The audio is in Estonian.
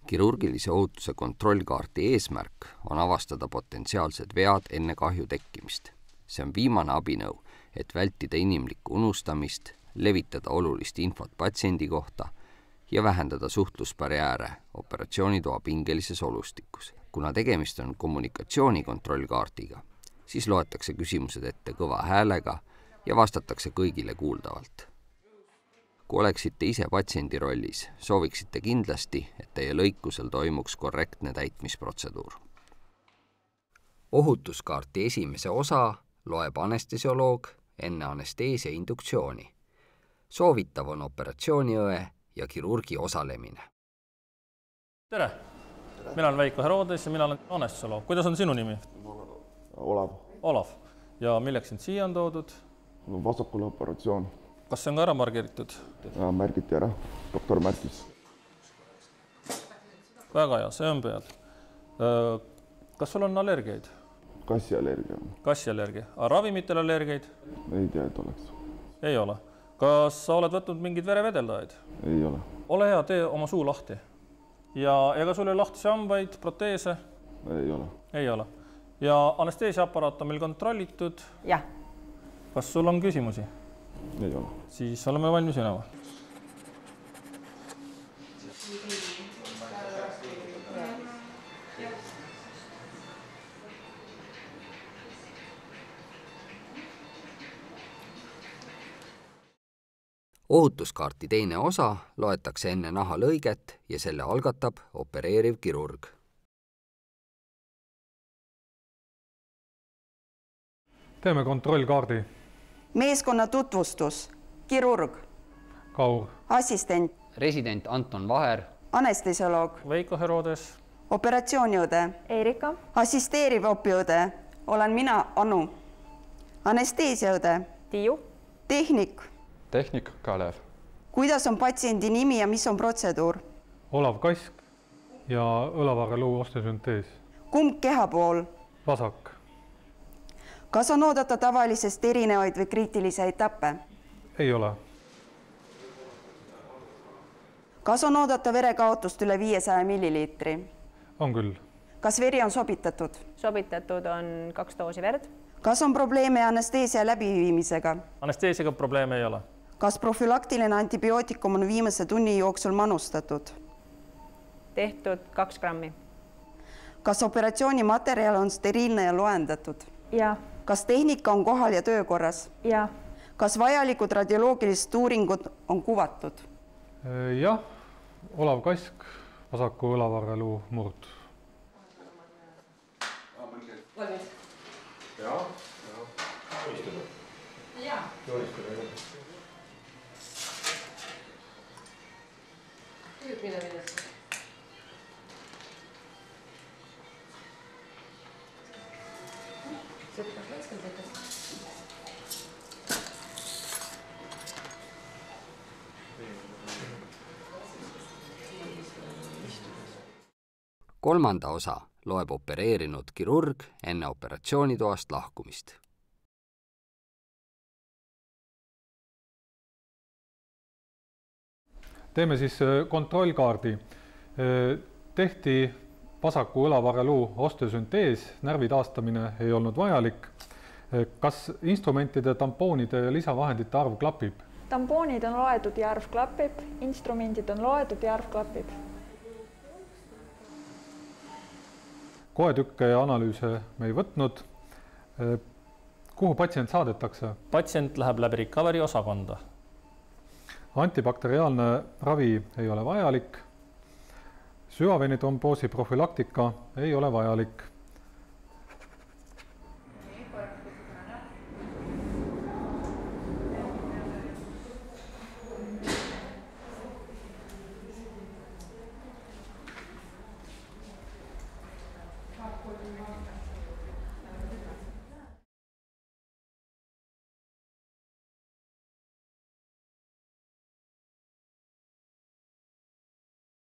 Kirurgilise ohutuse kontrollkaarti eesmärk on avastada potentsiaalsed vead enne kahju tekkimist. See on viimane abinõu, et vältida inimlikku unustamist, levitada olulist infot patsiendi kohta ja vähendada suhtlusbarjääre operatsioonitoa pingelises olustikus. Kuna tegemist on kommunikatsioonikontrollkaardiga, siis loetakse küsimused ette kõva häälega ja vastatakse kõigile kuuldavalt. Kui oleksite ise patsiendi rollis, sooviksite kindlasti, et teie lõikusel toimuks korrektne täitmisprotseduur. Ohutuskaarti esimese osa loeb anestesioloog enne anesteesia induktsiooni. Soovitav on operatsiooniõe ja kirurgi osalemine. Tere! Mina olen Veiko Herodes ja mina olen anestesioloog. Kuidas on sinu nimi? Olav. Ja milleks sind siia on toodud? Vasakule operatsioon. Kas see on ka ära markeeritud? Märgiti ära. Doktor märkis. Väga hea, see on peal. Kas sul on allergiaid? Kassiallergia. Kassiallergia. Ravimitel allergiaid? Ei tea, et oleks. Ei ole. Kas sa oled võtnud mingid verevedeldajaid? Ei ole. Ole hea, tee oma suu lahti. Ja ega sul ei lahtisi hambaid, proteese? Ei ole. Ei ole. Ja anesteesiaaparaat on meil kontrollitud? Jah. Kas sul on küsimusi? Ei ole. Siis oleme valmis minema. Ohutuskaarti teine osa loetakse enne nahalõiget ja selle algatab opereeriv kirurg. Teeme kontrollkaardi. Meeskonna tutvustus. Kirurg. Kaur. Assistent. Resident Anton Vaher. Anestesioloog. Veiko Herodes. Operatsiooniõde. Erika. Assisteeriv opiõde. Olen mina, Anu. Anesteesiaõde. Tiiu. Tehnik. Tehnik Kalev. Kuidas on patsiendi nimi ja mis on protseduur? Olav Kask ja õlavarreluu ostesüntees. Kumb kehapool? Vasak. Kas on oodata tavalisest erinevaid või kriitilisi etappe? Ei ole. Kas on oodata verekaotust üle 500 milliliitri? On küll. Kas veri on sobitatud? Sobitatud on 2 doosi verd. Kas on probleeme anesteesia läbiviimisega? Anesteesiaga probleeme ei ole. Kas profülaktiline antibiootikum on viimase tunni jooksul manustatud? Tehtud 2 grammi. Kas operatsioonimaterjal on steriilne ja loendatud? Ja. Kas tehnika on kohal ja töökorras? Ja. Kas vajalikud radioloogilised uuringud on kuvatud? Jah, Olav Kask, vasaku õlavarreluu murd. Kolmanda osa loeb opereerinud kirurg enne operatsioonitoast lahkumist. Teeme siis kontrollkaardi. Tehti vasaku õlavarreluu ostesüntees, närvi taastamine ei olnud vajalik. Kas instrumentide, tampoonide ja lisavahendite arv klapib? Tampoonid on loetud ja arv klapib, instrumendid on loetud ja arv klapib. Koetükke ja analüüse me ei võtnud. Kuhu patsient saadetakse? Patsient läheb läbi recovery osakonda. Antibakteriaalne ravi ei ole vajalik. Süvavenitromboosi profülaktika ei ole vajalik.